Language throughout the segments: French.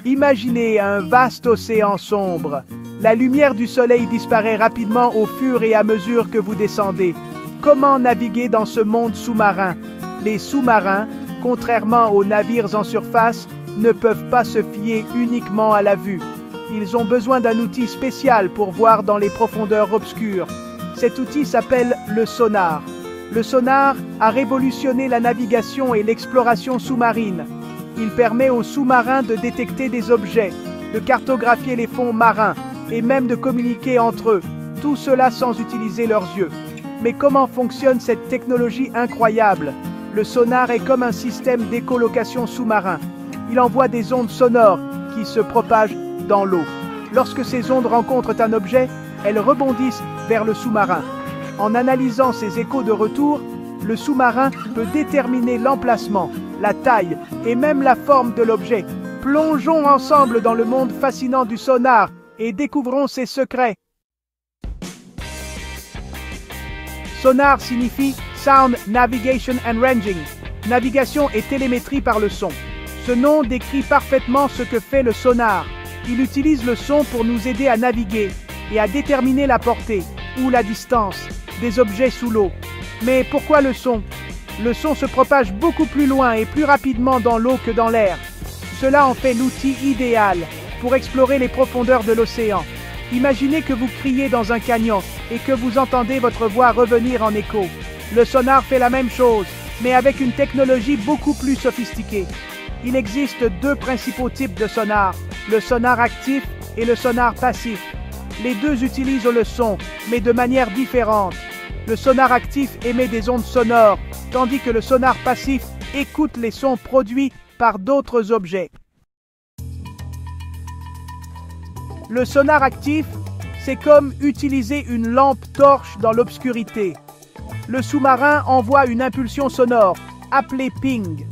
Imaginez un vaste océan sombre. La lumière du soleil disparaît rapidement au fur et à mesure que vous descendez. Comment naviguer dans ce monde sous-marin? Les sous-marins, contrairement aux navires en surface, ne peuvent pas se fier uniquement à la vue. Ils ont besoin d'un outil spécial pour voir dans les profondeurs obscures. Cet outil s'appelle le sonar. Le sonar a révolutionné la navigation et l'exploration sous-marine. Il permet aux sous-marins de détecter des objets, de cartographier les fonds marins et même de communiquer entre eux, tout cela sans utiliser leurs yeux. Mais comment fonctionne cette technologie incroyable? Le sonar est comme un système d'écholocation sous-marin. Il envoie des ondes sonores qui se propagent dans l'eau. Lorsque ces ondes rencontrent un objet, elles rebondissent vers le sous-marin. En analysant ces échos de retour, le sous-marin peut déterminer l'emplacement, la taille et même la forme de l'objet. Plongeons ensemble dans le monde fascinant du sonar et découvrons ses secrets. Sonar signifie Sound Navigation and Ranging, navigation et télémétrie par le son. Ce nom décrit parfaitement ce que fait le sonar. Il utilise le son pour nous aider à naviguer et à déterminer la portée ou la distance des objets sous l'eau. Mais pourquoi le son? Le son se propage beaucoup plus loin et plus rapidement dans l'eau que dans l'air. Cela en fait l'outil idéal pour explorer les profondeurs de l'océan. Imaginez que vous criez dans un canyon et que vous entendez votre voix revenir en écho. Le sonar fait la même chose, mais avec une technologie beaucoup plus sophistiquée. Il existe deux principaux types de sonar, le sonar actif et le sonar passif. Les deux utilisent le son, mais de manière différente. Le sonar actif émet des ondes sonores, tandis que le sonar passif écoute les sons produits par d'autres objets. Le sonar actif, c'est comme utiliser une lampe torche dans l'obscurité. Le sous-marin envoie une impulsion sonore, appelée ping.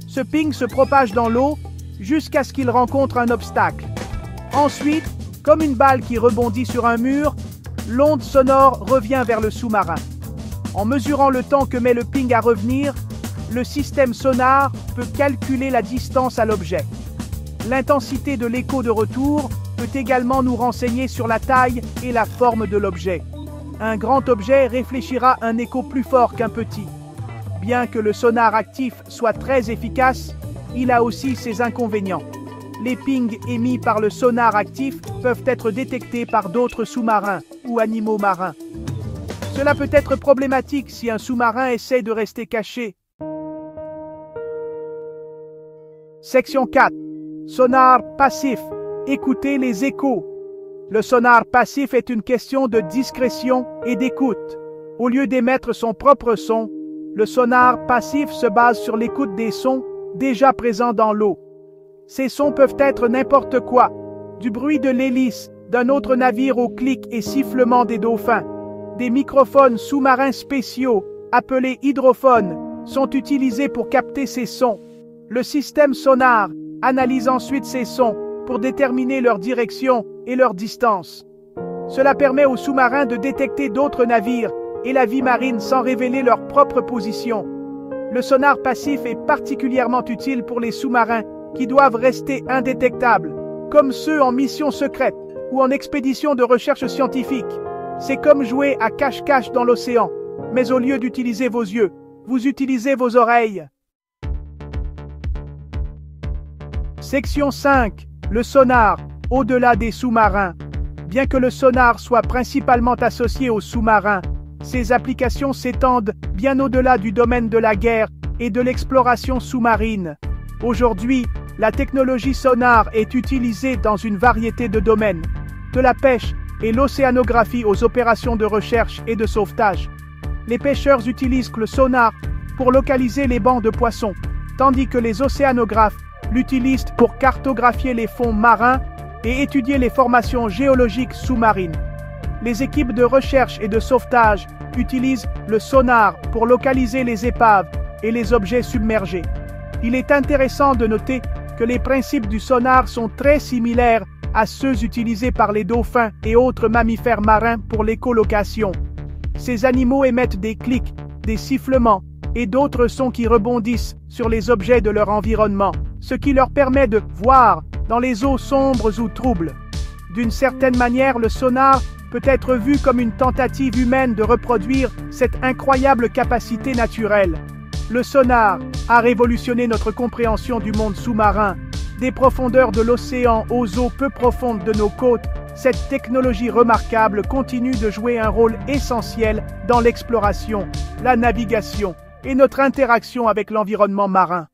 Ce ping se propage dans l'eau jusqu'à ce qu'il rencontre un obstacle. Ensuite, comme une balle qui rebondit sur un mur, l'onde sonore revient vers le sous-marin. En mesurant le temps que met le ping à revenir, le système sonar peut calculer la distance à l'objet. L'intensité de l'écho de retour peut également nous renseigner sur la taille et la forme de l'objet. Un grand objet réfléchira un écho plus fort qu'un petit. Bien que le sonar actif soit très efficace, il a aussi ses inconvénients. Les pings émis par le sonar actif peuvent être détectés par d'autres sous-marins ou animaux marins. Cela peut être problématique si un sous-marin essaie de rester caché. Section 4. Sonar passif. Écoutez les échos. Le sonar passif est une question de discrétion et d'écoute. Au lieu d'émettre son propre son, le sonar passif se base sur l'écoute des sons déjà présents dans l'eau. Ces sons peuvent être n'importe quoi, du bruit de l'hélice d'un autre navire au clic et sifflement des dauphins. Des microphones sous-marins spéciaux, appelés hydrophones, sont utilisés pour capter ces sons. Le système sonar analyse ensuite ces sons pour déterminer leur direction et leur distance. Cela permet aux sous-marins de détecter d'autres navires et la vie marine sans révéler leur propre position. Le sonar passif est particulièrement utile pour les sous-marins qui doivent rester indétectables, comme ceux en mission secrète ou en expédition de recherche scientifique. C'est comme jouer à cache-cache dans l'océan, mais au lieu d'utiliser vos yeux, vous utilisez vos oreilles. Section 5. Le sonar, au-delà des sous-marins. Bien que le sonar soit principalement associé aux sous-marins, ses applications s'étendent bien au-delà du domaine de la guerre et de l'exploration sous-marine. Aujourd'hui, la technologie sonar est utilisée dans une variété de domaines, de la pêche et l'océanographie aux opérations de recherche et de sauvetage. Les pêcheurs utilisent le sonar pour localiser les bancs de poissons, tandis que les océanographes l'utilisent pour cartographier les fonds marins et étudier les formations géologiques sous-marines. Les équipes de recherche et de sauvetage utilisent le sonar pour localiser les épaves et les objets submergés. Il est intéressant de noter que les principes du sonar sont très similaires à ceux utilisés par les dauphins et autres mammifères marins pour l'écholocation. Ces animaux émettent des clics, des sifflements et d'autres sons qui rebondissent sur les objets de leur environnement. ce qui leur permet de voir dans les eaux sombres ou troubles. D'une certaine manière, le sonar peut être vu comme une tentative humaine de reproduire cette incroyable capacité naturelle. Le sonar a révolutionné notre compréhension du monde sous-marin. Des profondeurs de l'océan aux eaux peu profondes de nos côtes, cette technologie remarquable continue de jouer un rôle essentiel dans l'exploration, la navigation et notre interaction avec l'environnement marin.